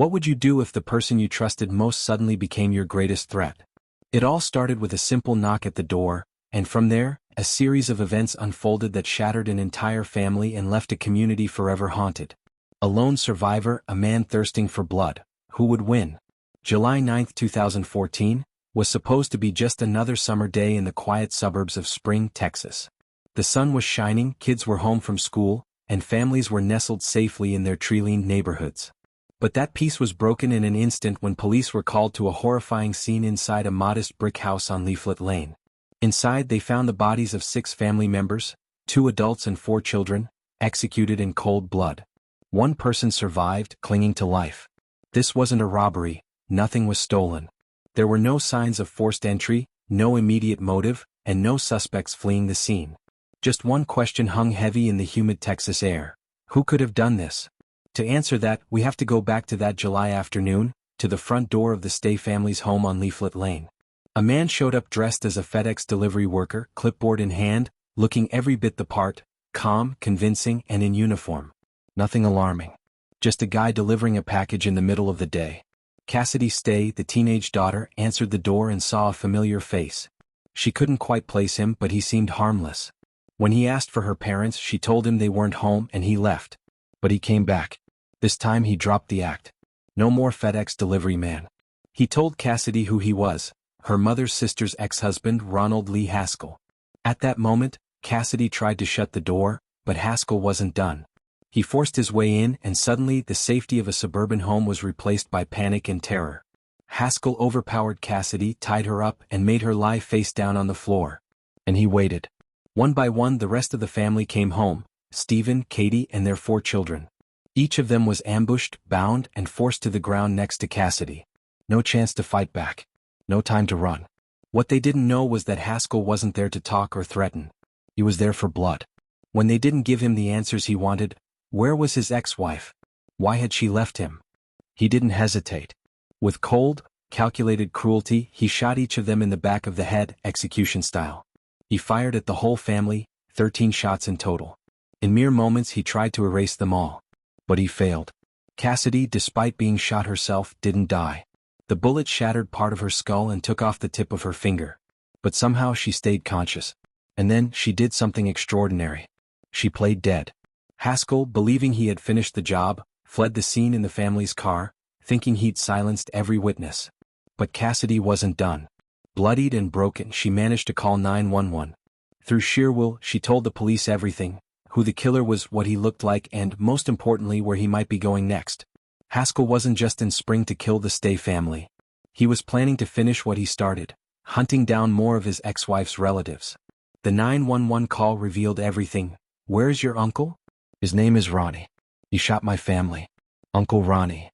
What would you do if the person you trusted most suddenly became your greatest threat? It all started with a simple knock at the door, and from there, a series of events unfolded that shattered an entire family and left a community forever haunted. A lone survivor, a man thirsting for blood. Who would win? July 9, 2014, was supposed to be just another summer day in the quiet suburbs of Spring, Texas. The sun was shining, kids were home from school, and families were nestled safely in their tree-lined neighborhoods. But that peace was broken in an instant when police were called to a horrifying scene inside a modest brick house on Leaflet Lane. Inside they found the bodies of 6 family members, 2 adults and 4 children, executed in cold blood. One person survived, clinging to life. This wasn't a robbery, nothing was stolen. There were no signs of forced entry, no immediate motive, and no suspects fleeing the scene. Just one question hung heavy in the humid Texas air. Who could have done this? To answer that, we have to go back to that July afternoon, to the front door of the Stay family's home on Leaflet Lane. A man showed up dressed as a FedEx delivery worker, clipboard in hand, looking every bit the part, calm, convincing, and in uniform. Nothing alarming. Just a guy delivering a package in the middle of the day. Cassidy Stay, the teenage daughter, answered the door and saw a familiar face. She couldn't quite place him, but he seemed harmless. When he asked for her parents, she told him they weren't home and he left. But he came back. This time he dropped the act. No more FedEx delivery man. He told Cassidy who he was, her mother's sister's ex-husband, Ronald Lee Haskell. At that moment, Cassidy tried to shut the door, but Haskell wasn't done. He forced his way in and suddenly the safety of a suburban home was replaced by panic and terror. Haskell overpowered Cassidy, tied her up, and made her lie face down on the floor. And he waited. One by one the rest of the family came home, Stephen, Katie, and their 4 children. Each of them was ambushed, bound, and forced to the ground next to Cassidy. No chance to fight back. No time to run. What they didn't know was that Haskell wasn't there to talk or threaten. He was there for blood. When they didn't give him the answers he wanted, where was his ex-wife? Why had she left him? He didn't hesitate. With cold, calculated cruelty, he shot each of them in the back of the head, execution style. He fired at the whole family, 13 shots in total. In mere moments he tried to erase them all. But he failed. Cassidy, despite being shot herself, didn't die. The bullet shattered part of her skull and took off the tip of her finger. But somehow she stayed conscious. And then she did something extraordinary. She played dead. Haskell, believing he had finished the job, fled the scene in the family's car, thinking he'd silenced every witness. But Cassidy wasn't done. Bloodied and broken, she managed to call 911. Through sheer will, she told the police everything. Who the killer was, what he looked like, and, most importantly, where he might be going next. Haskell wasn't just in Spring to kill the Stay family. He was planning to finish what he started, hunting down more of his ex-wife's relatives. The 911 call revealed everything. Where's your uncle? His name is Ronnie. He shot my family. Uncle Ronnie.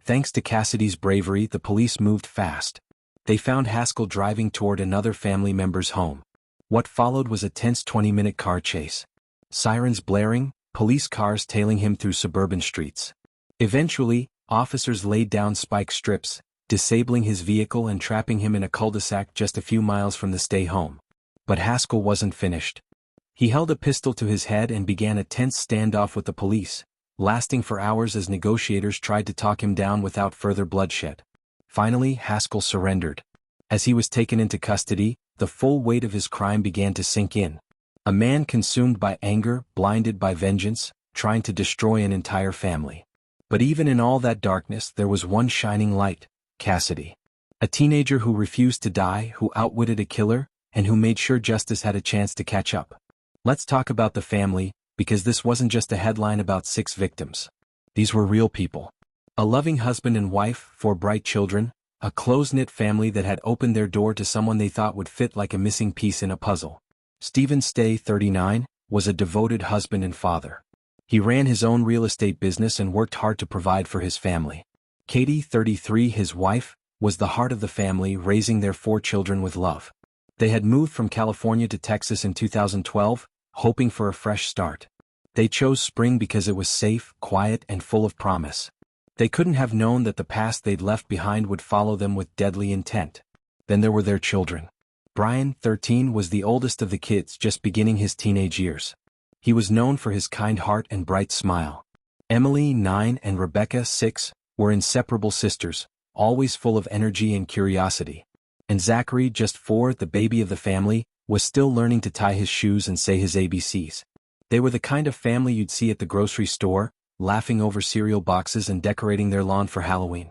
Thanks to Cassidy's bravery, the police moved fast. They found Haskell driving toward another family member's home. What followed was a tense 20-minute car chase. Sirens blaring, police cars tailing him through suburban streets. Eventually, officers laid down spike strips, disabling his vehicle and trapping him in a cul-de-sac just a few miles from the Stay home. But Haskell wasn't finished. He held a pistol to his head and began a tense standoff with the police, lasting for hours as negotiators tried to talk him down without further bloodshed. Finally, Haskell surrendered. As he was taken into custody, the full weight of his crime began to sink in. A man consumed by anger, blinded by vengeance, trying to destroy an entire family. But even in all that darkness there was one shining light, Cassidy. A teenager who refused to die, who outwitted a killer, and who made sure justice had a chance to catch up. Let's talk about the family, because this wasn't just a headline about 6 victims. These were real people. A loving husband and wife, 4 bright children, a close-knit family that had opened their door to someone they thought would fit like a missing piece in a puzzle. Stephen Stay, 39, was a devoted husband and father. He ran his own real estate business and worked hard to provide for his family. Katie, 33, his wife, was the heart of the family, raising their 4 children with love. They had moved from California to Texas in 2012, hoping for a fresh start. They chose Spring because it was safe, quiet, and full of promise. They couldn't have known that the past they'd left behind would follow them with deadly intent. Then there were their children. Brian, 13, was the oldest of the kids, just beginning his teenage years. He was known for his kind heart and bright smile. Emily, 9, and Rebecca, 6, were inseparable sisters, always full of energy and curiosity. And Zachary, just 4, the baby of the family, was still learning to tie his shoes and say his ABCs. They were the kind of family you'd see at the grocery store, laughing over cereal boxes and decorating their lawn for Halloween.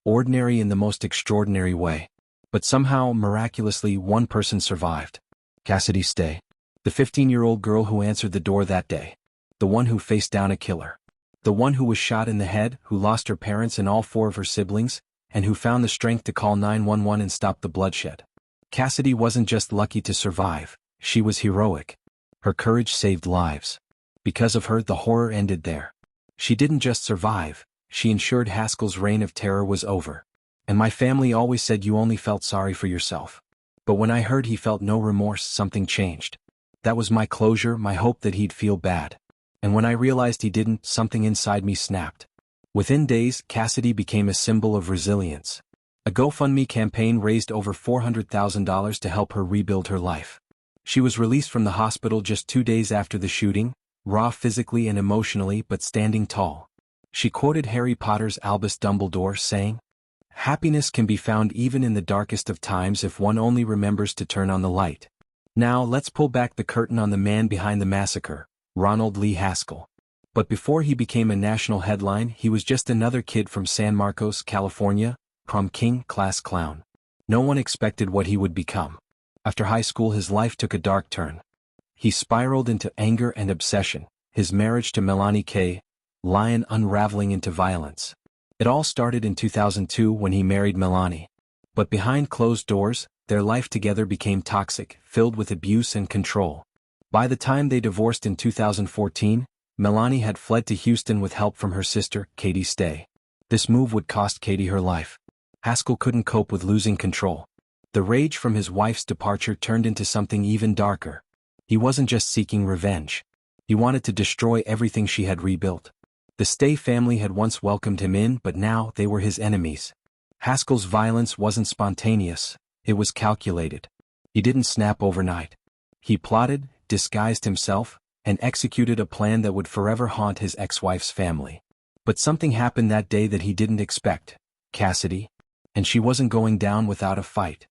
Ordinary in the most extraordinary way. But somehow, miraculously, one person survived. Cassidy Stay. The 15-year-old girl who answered the door that day. The one who faced down a killer. The one who was shot in the head, who lost her parents and all 4 of her siblings, and who found the strength to call 911 and stop the bloodshed. Cassidy wasn't just lucky to survive, she was heroic. Her courage saved lives. Because of her, the horror ended there. She didn't just survive, she ensured Haskell's reign of terror was over. And my family always said you only felt sorry for yourself. But when I heard he felt no remorse, something changed. That was my closure, my hope that he'd feel bad. And when I realized he didn't, something inside me snapped. Within days, Cassidy became a symbol of resilience. A GoFundMe campaign raised over $400,000 to help her rebuild her life. She was released from the hospital just 2 days after the shooting, raw physically and emotionally but standing tall. She quoted Harry Potter's Albus Dumbledore saying, "Happiness can be found even in the darkest of times if one only remembers to turn on the light." Now let's pull back the curtain on the man behind the massacre, Ronald Lee Haskell. But before he became a national headline, he was just another kid from San Marcos, California, prom king, class clown. No one expected what he would become. After high school, his life took a dark turn. He spiraled into anger and obsession, his marriage to Melanie K. Lyon unraveling into violence. It all started in 2002 when he married Melanie. But behind closed doors, their life together became toxic, filled with abuse and control. By the time they divorced in 2014, Melanie had fled to Houston with help from her sister, Cassidy Stay. This move would cost Katie her life. Haskell couldn't cope with losing control. The rage from his wife's departure turned into something even darker. He wasn't just seeking revenge. He wanted to destroy everything she had rebuilt. The Stay family had once welcomed him in, but now they were his enemies. Haskell's violence wasn't spontaneous, it was calculated. He didn't snap overnight. He plotted, disguised himself, and executed a plan that would forever haunt his ex-wife's family. But something happened that day that he didn't expect. Cassidy. And she wasn't going down without a fight.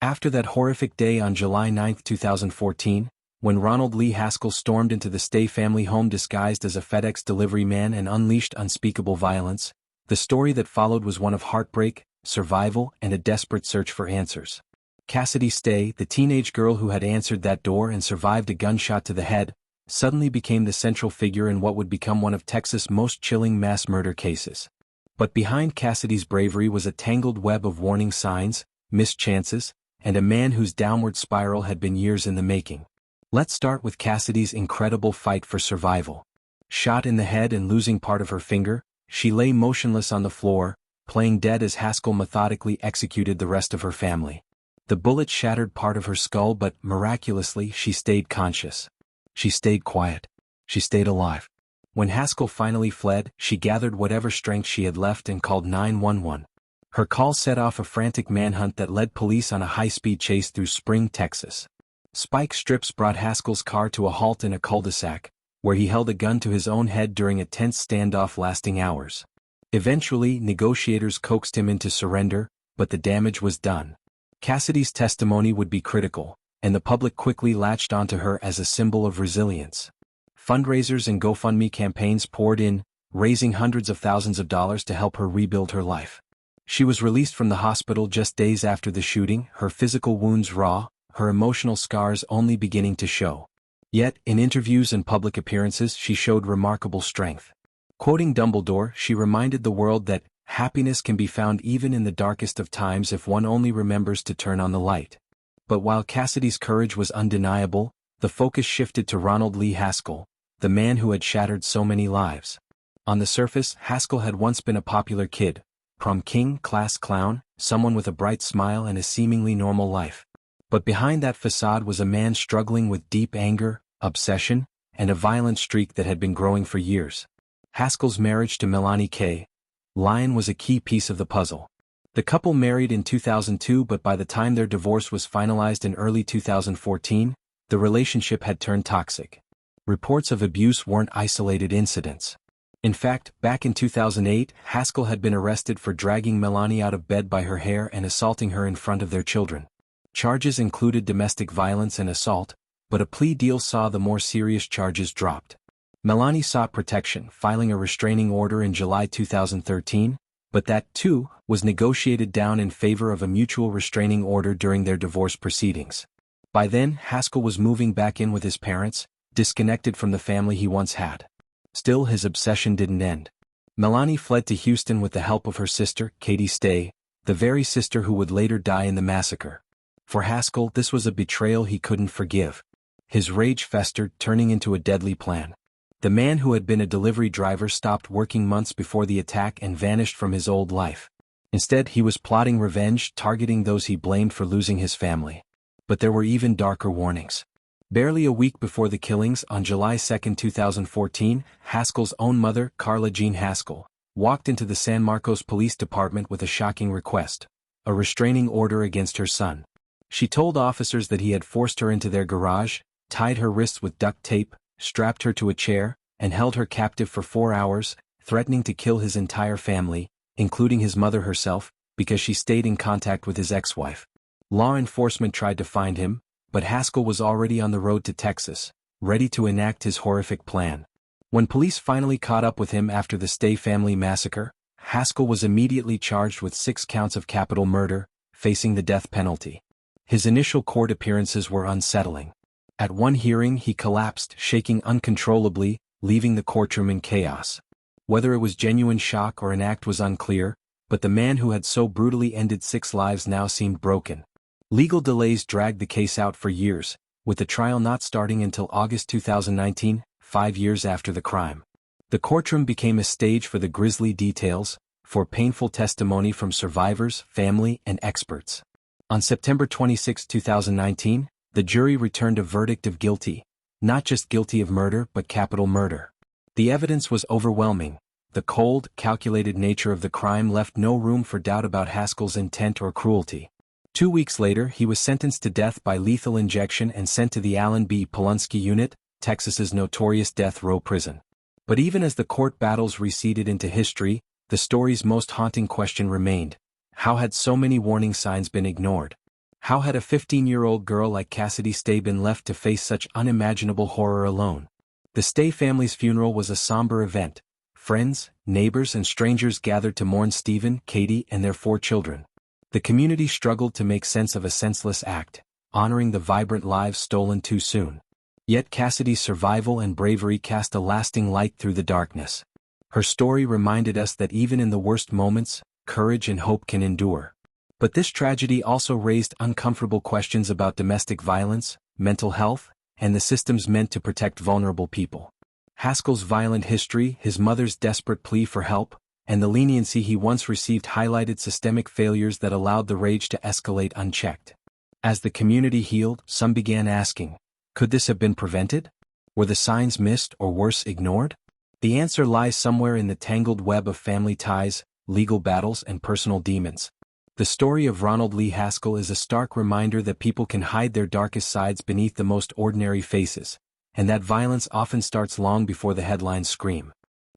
After that horrific day on July 9, 2014, when Ronald Lee Haskell stormed into the Stay family home disguised as a FedEx delivery man and unleashed unspeakable violence, the story that followed was one of heartbreak, survival, and a desperate search for answers. Cassidy Stay, the teenage girl who had answered that door and survived a gunshot to the head, suddenly became the central figure in what would become one of Texas' most chilling mass murder cases. But behind Cassidy's bravery was a tangled web of warning signs, missed chances, and a man whose downward spiral had been years in the making. Let's start with Cassidy's incredible fight for survival. Shot in the head and losing part of her finger, she lay motionless on the floor, playing dead as Haskell methodically executed the rest of her family. The bullet shattered part of her skull, but miraculously she stayed conscious. She stayed quiet. She stayed alive. When Haskell finally fled, she gathered whatever strength she had left and called 911. Her call set off a frantic manhunt that led police on a high-speed chase through Spring, Texas. Spike strips brought Haskell's car to a halt in a cul-de-sac, where he held a gun to his own head during a tense standoff lasting hours. Eventually, negotiators coaxed him into surrender, but the damage was done. Cassidy's testimony would be critical, and the public quickly latched onto her as a symbol of resilience. Fundraisers and GoFundMe campaigns poured in, raising hundreds of thousands of dollars to help her rebuild her life. She was released from the hospital just days after the shooting, her physical wounds raw, her emotional scars only beginning to show. Yet, in interviews and public appearances, she showed remarkable strength. Quoting Dumbledore, she reminded the world that happiness can be found even in the darkest of times if one only remembers to turn on the light. But while Cassidy's courage was undeniable, the focus shifted to Ronald Lee Haskell, the man who had shattered so many lives. On the surface, Haskell had once been a popular kid, prom king, class clown, someone with a bright smile and a seemingly normal life. But behind that facade was a man struggling with deep anger, obsession, and a violent streak that had been growing for years. Haskell's marriage to Melanie K. Lyon was a key piece of the puzzle. The couple married in 2002, but by the time their divorce was finalized in early 2014, the relationship had turned toxic. Reports of abuse weren't isolated incidents. In fact, back in 2008, Haskell had been arrested for dragging Melanie out of bed by her hair and assaulting her in front of their children. Charges included domestic violence and assault, but a plea deal saw the more serious charges dropped. Melanie sought protection, filing a restraining order in July 2013, but that, too, was negotiated down in favor of a mutual restraining order during their divorce proceedings. By then, Haskell was moving back in with his parents, disconnected from the family he once had. Still, his obsession didn't end. Melanie fled to Houston with the help of her sister, Cassidy Stay, the very sister who would later die in the massacre. For Haskell, this was a betrayal he couldn't forgive. His rage festered, turning into a deadly plan. The man who had been a delivery driver stopped working months before the attack and vanished from his old life. Instead, he was plotting revenge, targeting those he blamed for losing his family. But there were even darker warnings. Barely a week before the killings, on July 2, 2014, Haskell's own mother, Carla Jean Haskell, walked into the San Marcos Police Department with a shocking request: a restraining order against her son. She told officers that he had forced her into their garage, tied her wrists with duct tape, strapped her to a chair, and held her captive for 4 hours, threatening to kill his entire family, including his mother herself, because she stayed in contact with his ex-wife. Law enforcement tried to find him, but Haskell was already on the road to Texas, ready to enact his horrific plan. When police finally caught up with him after the Stay family massacre, Haskell was immediately charged with 6 counts of capital murder, facing the death penalty. His initial court appearances were unsettling. At one hearing, he collapsed, shaking uncontrollably, leaving the courtroom in chaos. Whether it was genuine shock or an act was unclear, but the man who had so brutally ended 6 lives now seemed broken. Legal delays dragged the case out for years, with the trial not starting until August 2019, 5 years after the crime. The courtroom became a stage for the grisly details, for painful testimony from survivors, family, and experts. On September 26, 2019, the jury returned a verdict of guilty, not just guilty of murder but capital murder. The evidence was overwhelming. The cold, calculated nature of the crime left no room for doubt about Haskell's intent or cruelty. 2 weeks later, he was sentenced to death by lethal injection and sent to the Allen B. Polunsky Unit, Texas's notorious death row prison. But even as the court battles receded into history, the story's most haunting question remained: how had so many warning signs been ignored? How had a 15-year-old girl like Cassidy Stay been left to face such unimaginable horror alone? The Stay family's funeral was a somber event. Friends, neighbors, and strangers gathered to mourn Stephen, Katie, and their 4 children. The community struggled to make sense of a senseless act, honoring the vibrant lives stolen too soon. Yet Cassidy's survival and bravery cast a lasting light through the darkness. Her story reminded us that even in the worst moments, courage and hope can endure. But this tragedy also raised uncomfortable questions about domestic violence, mental health, and the systems meant to protect vulnerable people. Haskell's violent history, his mother's desperate plea for help, and the leniency he once received highlighted systemic failures that allowed the rage to escalate unchecked. As the community healed, some began asking, could this have been prevented? Were the signs missed or worse, ignored? The answer lies somewhere in the tangled web of family ties, legal battles, and personal demons. The story of Ronald Lee Haskell is a stark reminder that people can hide their darkest sides beneath the most ordinary faces, and that violence often starts long before the headlines scream.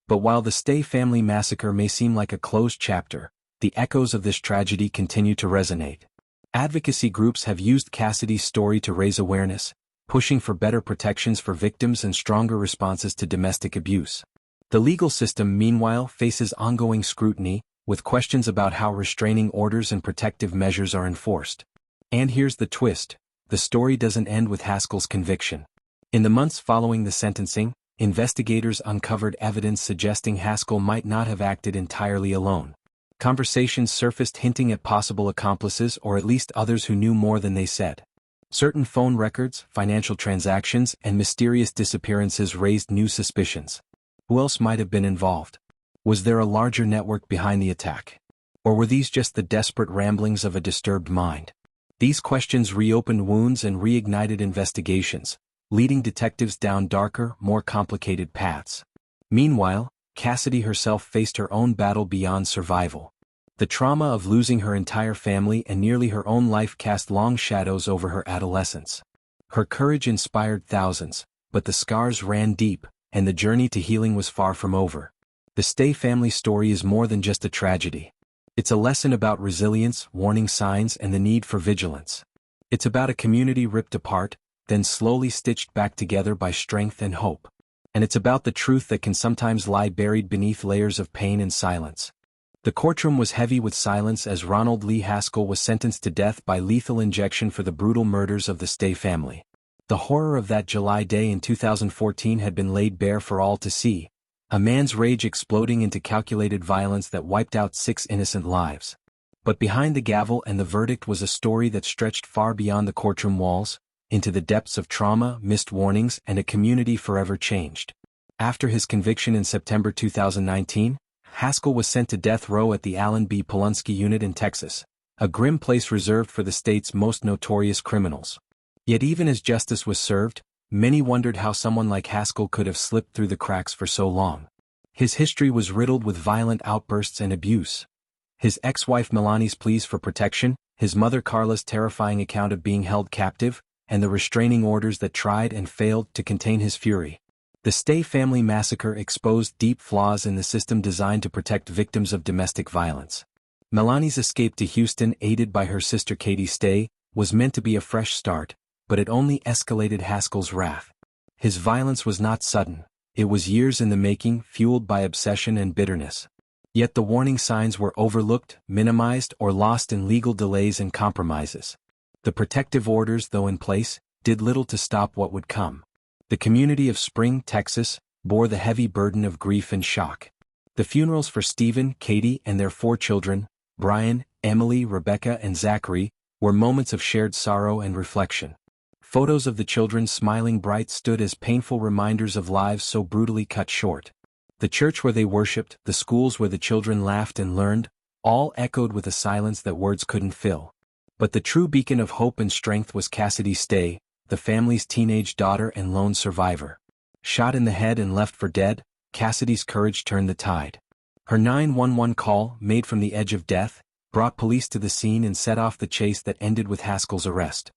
But while the Stay family massacre may seem like a closed chapter, the echoes of this tragedy continue to resonate. Advocacy groups have used Cassidy's story to raise awareness, pushing for better protections for victims and stronger responses to domestic abuse. The legal system, meanwhile, faces ongoing scrutiny, with questions about how restraining orders and protective measures are enforced. And here's the twist: the story doesn't end with Haskell's conviction. In the months following the sentencing, investigators uncovered evidence suggesting Haskell might not have acted entirely alone. Conversations surfaced hinting at possible accomplices or at least others who knew more than they said. Certain phone records, financial transactions, and mysterious disappearances raised new suspicions. Who else might have been involved? Was there a larger network behind the attack? Or were these just the desperate ramblings of a disturbed mind? These questions reopened wounds and reignited investigations, leading detectives down darker, more complicated paths. Meanwhile, Cassidy herself faced her own battle beyond survival. The trauma of losing her entire family and nearly her own life cast long shadows over her adolescence. Her courage inspired thousands, but the scars ran deep, and the journey to healing was far from over. The Stay family story is more than just a tragedy. It's a lesson about resilience, warning signs, and the need for vigilance. It's about a community ripped apart, then slowly stitched back together by strength and hope. And it's about the truth that can sometimes lie buried beneath layers of pain and silence. The courtroom was heavy with silence as Ronald Lee Haskell was sentenced to death by lethal injection for the brutal murders of the Stay family. The horror of that July day in 2014 had been laid bare for all to see, a man's rage exploding into calculated violence that wiped out 6 innocent lives. But behind the gavel and the verdict was a story that stretched far beyond the courtroom walls, into the depths of trauma, missed warnings, and a community forever changed. After his conviction in September 2019, Haskell was sent to death row at the Allen B. Polunsky unit in Texas, a grim place reserved for the state's most notorious criminals. Yet even as justice was served, many wondered how someone like Haskell could have slipped through the cracks for so long. His history was riddled with violent outbursts and abuse. His ex-wife Melani's pleas for protection, his mother Carla's terrifying account of being held captive, and the restraining orders that tried and failed to contain his fury. The Stay family massacre exposed deep flaws in the system designed to protect victims of domestic violence. Melani's escape to Houston, aided by her sister Cassidy Stay, was meant to be a fresh start, but it only escalated Haskell's wrath. His violence was not sudden, it was years in the making, fueled by obsession and bitterness. Yet the warning signs were overlooked, minimized, or lost in legal delays and compromises. The protective orders, though in place, did little to stop what would come. The community of Spring, Texas, bore the heavy burden of grief and shock. The funerals for Stephen, Katie, and their 4 children, Brian, Emily, Rebecca, and Zachary, were moments of shared sorrow and reflection. Photos of the children smiling bright stood as painful reminders of lives so brutally cut short. The church where they worshipped, the schools where the children laughed and learned, all echoed with a silence that words couldn't fill. But the true beacon of hope and strength was Cassidy Stay, the family's teenage daughter and lone survivor. Shot in the head and left for dead, Cassidy's courage turned the tide. Her 911 call, made from the edge of death, brought police to the scene and set off the chase that ended with Haskell's arrest.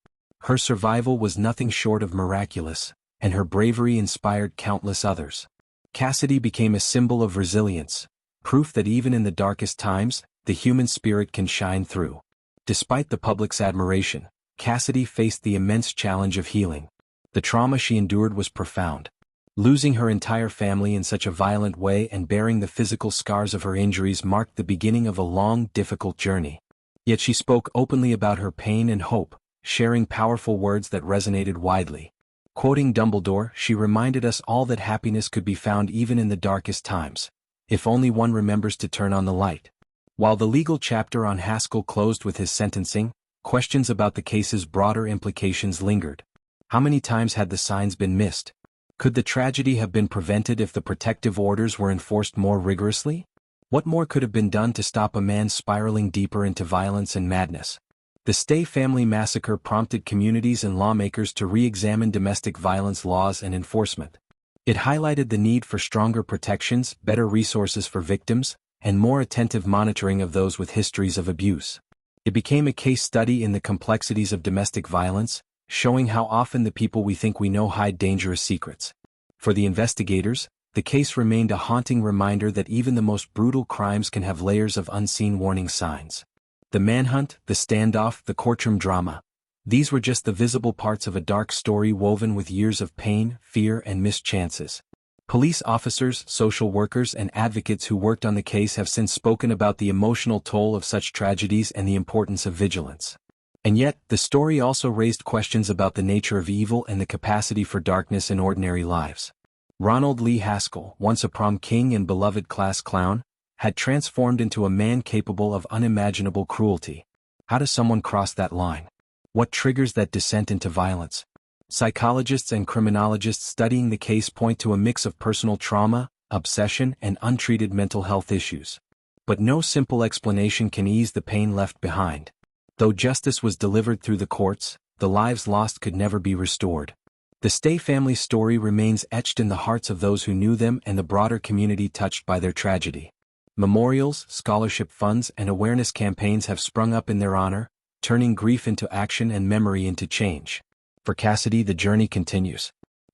Her survival was nothing short of miraculous, and her bravery inspired countless others. Cassidy became a symbol of resilience, proof that even in the darkest times, the human spirit can shine through. Despite the public's admiration, Cassidy faced the immense challenge of healing. The trauma she endured was profound. Losing her entire family in such a violent way and bearing the physical scars of her injuries marked the beginning of a long, difficult journey. Yet she spoke openly about her pain and hope, sharing powerful words that resonated widely. Quoting Dumbledore, she reminded us all that happiness could be found even in the darkest times, if only one remembers to turn on the light. While the legal chapter on Haskell closed with his sentencing, questions about the case's broader implications lingered. How many times had the signs been missed? Could the tragedy have been prevented if the protective orders were enforced more rigorously? What more could have been done to stop a man spiraling deeper into violence and madness? The Stay family massacre prompted communities and lawmakers to re-examine domestic violence laws and enforcement. It highlighted the need for stronger protections, better resources for victims, and more attentive monitoring of those with histories of abuse. It became a case study in the complexities of domestic violence, showing how often the people we think we know hide dangerous secrets. For the investigators, the case remained a haunting reminder that even the most brutal crimes can have layers of unseen warning signs. The manhunt, the standoff, the courtroom drama. These were just the visible parts of a dark story woven with years of pain, fear, and missed chances. Police officers, social workers, and advocates who worked on the case have since spoken about the emotional toll of such tragedies and the importance of vigilance. And yet, the story also raised questions about the nature of evil and the capacity for darkness in ordinary lives. Ronald Lee Haskell, once a prom king and beloved class clown, had transformed into a man capable of unimaginable cruelty. How does someone cross that line? What triggers that descent into violence? Psychologists and criminologists studying the case point to a mix of personal trauma, obsession, and untreated mental health issues. But no simple explanation can ease the pain left behind. Though justice was delivered through the courts, the lives lost could never be restored. The Stay family's story remains etched in the hearts of those who knew them and the broader community touched by their tragedy. Memorials, scholarship funds, and awareness campaigns have sprung up in their honor, turning grief into action and memory into change. For Cassidy, the journey continues.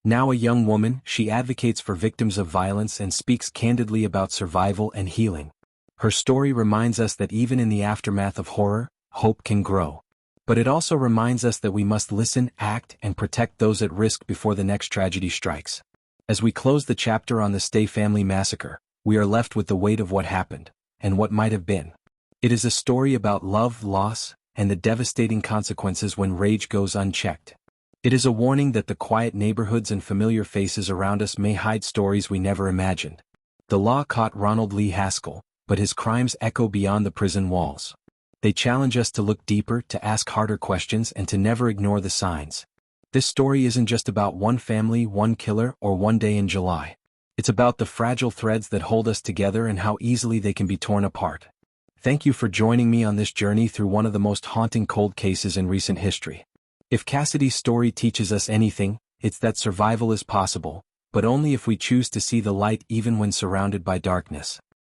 Now a young woman, she advocates for victims of violence and speaks candidly about survival and healing. Her story reminds us that even in the aftermath of horror, hope can grow. But it also reminds us that we must listen, act, and protect those at risk before the next tragedy strikes. As we close the chapter on the Stay family massacre, we are left with the weight of what happened, and what might have been. It is a story about love, loss, and the devastating consequences when rage goes unchecked. It is a warning that the quiet neighborhoods and familiar faces around us may hide stories we never imagined. The law caught Ronald Lee Haskell, but his crimes echo beyond the prison walls. They challenge us to look deeper, to ask harder questions, and to never ignore the signs. This story isn't just about one family, one killer, or one day in July. It's about the fragile threads that hold us together and how easily they can be torn apart. Thank you for joining me on this journey through one of the most haunting cold cases in recent history. If Cassidy's story teaches us anything, it's that survival is possible, but only if we choose to see the light even when surrounded by darkness.